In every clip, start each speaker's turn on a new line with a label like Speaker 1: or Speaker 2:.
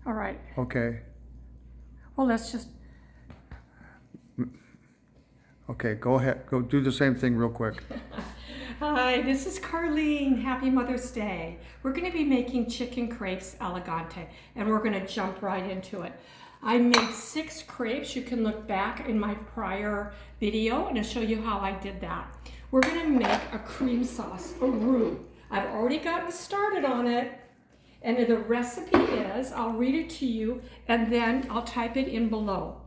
Speaker 1: All right.
Speaker 2: Okay.
Speaker 1: Well, let's just,
Speaker 2: Okay, go ahead. Go do the same thing real quick.
Speaker 1: Hi, this is Carlene. Happy Mother's Day. We're going to be making chicken crepes Elegante, and we're going to jump right into it. I made 6 crepes. You can look back in my prior video and I'll show you how I did that. We're going to make a cream sauce, a roux. I've already gotten started on it, and the recipe is, I'll read it to you, and then I'll type it in below.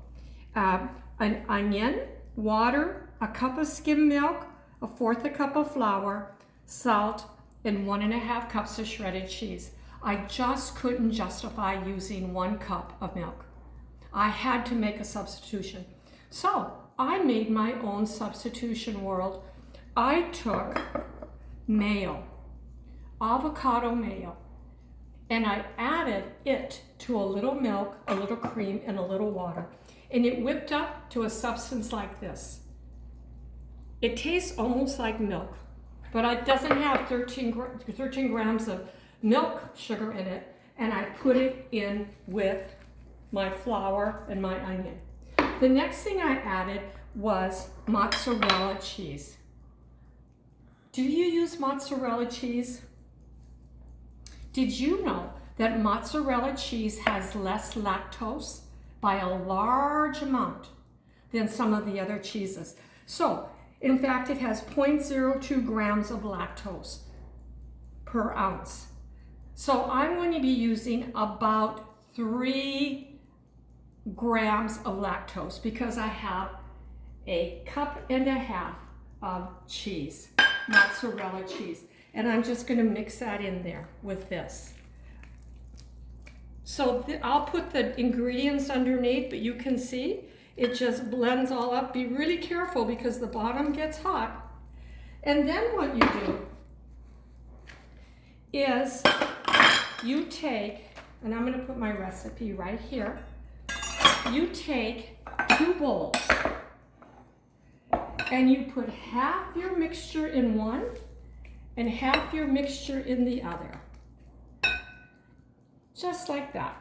Speaker 1: An onion, water, a cup of skim milk, 1/4 a cup of flour, salt, and 1½ cups of shredded cheese. I just couldn't justify using 1 cup of milk. I had to make a substitution. So I made my own substitution world. I took mayo, avocado mayo, and I added it to a little milk, a little cream, and a little water. And it whipped up to a substance like this. It tastes almost like milk, but it doesn't have 13 grams of milk sugar in it. And I put it in with my flour and my onion. The next thing I added was mozzarella cheese. Do you use mozzarella cheese? Did you know that mozzarella cheese has less lactose by a large amount than some of the other cheeses? So, in fact, it has 0.02 grams of lactose per ounce. So I'm going to be using about 3 grams of lactose because I have 1.5 cups of cheese, mozzarella cheese. And I'm just going to mix that in there with this. So I'll put the ingredients underneath, but you can see it just blends all up. Be really careful because the bottom gets hot. And then what you do is you take, and I'm going to put my recipe right here. You take 2 bowls and you put half your mixture in one and half your mixture in the other. Just like that.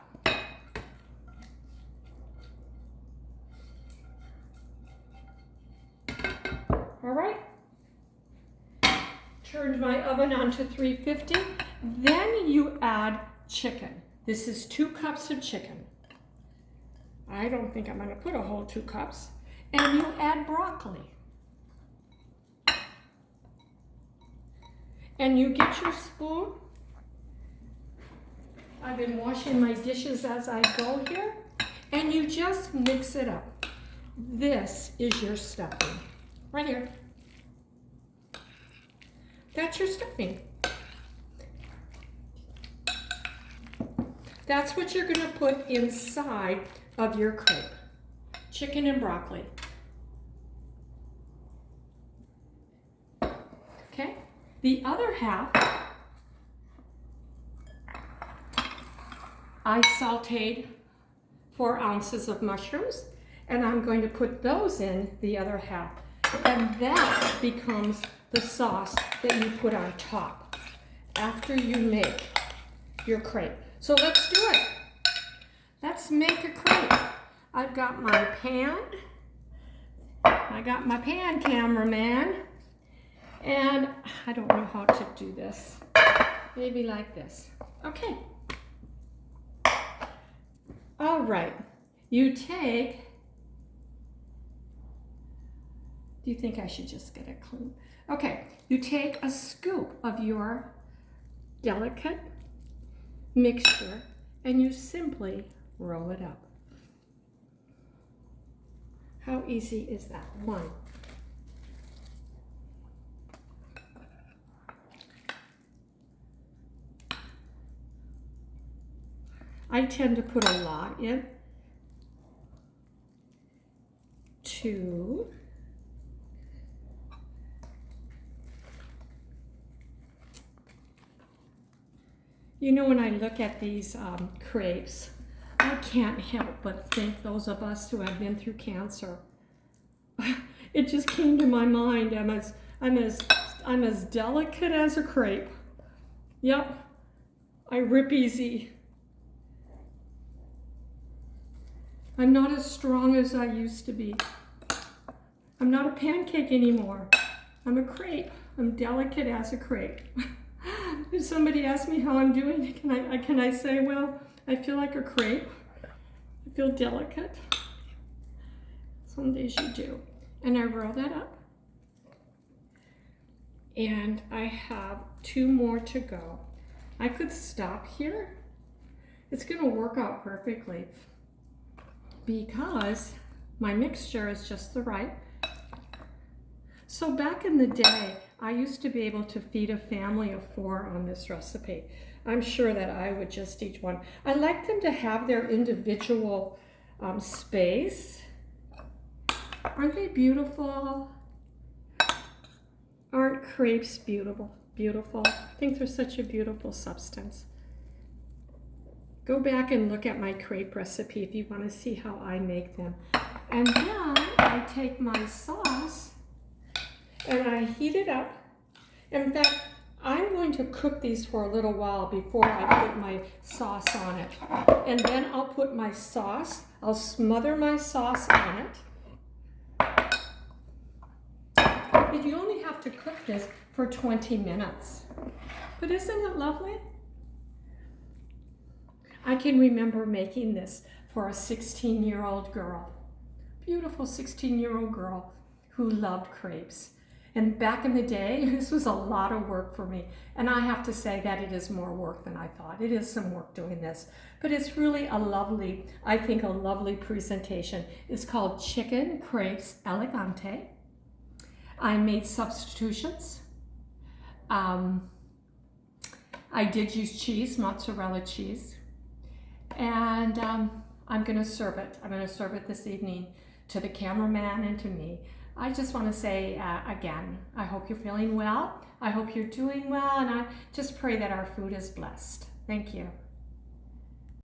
Speaker 1: All right. Turned my oven on to 350. Then you add chicken. This is 2 cups of chicken. I don't think I'm going to put a whole 2 cups. And you add broccoli. And you get your spoon. I've been washing my dishes as I go here. And you just mix it up. This is your stuffing. Right here. That's your stuffing. That's what you're going to put inside of your crepe. Chicken and broccoli. Okay? The other half, I sauteed 4 ounces of mushrooms, and I'm going to put those in the other half. And that becomes the sauce that you put on top after you make your crepe. So let's do it. Let's make a crepe. I've got my pan. I got my pan cameraman. And I don't know how to do this. Maybe like this. Okay. All right. You take, do you think I should just get it clean? Okay. You take a scoop of your delicate mixture and you simply roll it up. How easy is that? 1. I tend to put a lot in. 2. You know, when I look at these crepes, I can't help but think those of us who have been through cancer. It just came to my mind. I'm as delicate as a crepe. Yep, I rip easy. I'm not as strong as I used to be. I'm not a pancake anymore. I'm a crepe. I'm delicate as a crepe. If somebody asks me how I'm doing, can I say, well, I feel like a crepe. I feel delicate. Some days you do. And I roll that up. And I have 2 more to go. I could stop here. It's going to work out perfectly because my mixture is just the right. So back in the day, I used to be able to feed a family of 4 on this recipe. I'm sure that I would just eat one. I like them to have their individual space. Aren't they beautiful? Aren't crepes beautiful? Beautiful. I think they're such a beautiful substance. Go back and look at my crepe recipe if you want to see how I make them. And then I take my sauce and I heat it up. In fact, I'm going to cook these for a little while before I put my sauce on it. And then I'll put my sauce, I'll smother my sauce on it. But you only have to cook this for 20 minutes. But isn't it lovely? I can remember making this for a 16-year-old girl. Beautiful 16-year-old girl who loved crepes. And back in the day, this was a lot of work for me. And I have to say that it is more work than I thought. It is some work doing this. But it's really a lovely, I think a lovely presentation. It's called Chicken Crepes Elegante. I made substitutions. I did use cheese, mozzarella cheese. And I'm going to serve it. I'm going to serve it this evening to the cameraman and to me. I just want to say again, I hope you're feeling well. I hope you're doing well, and I just pray that our food is blessed. Thank you.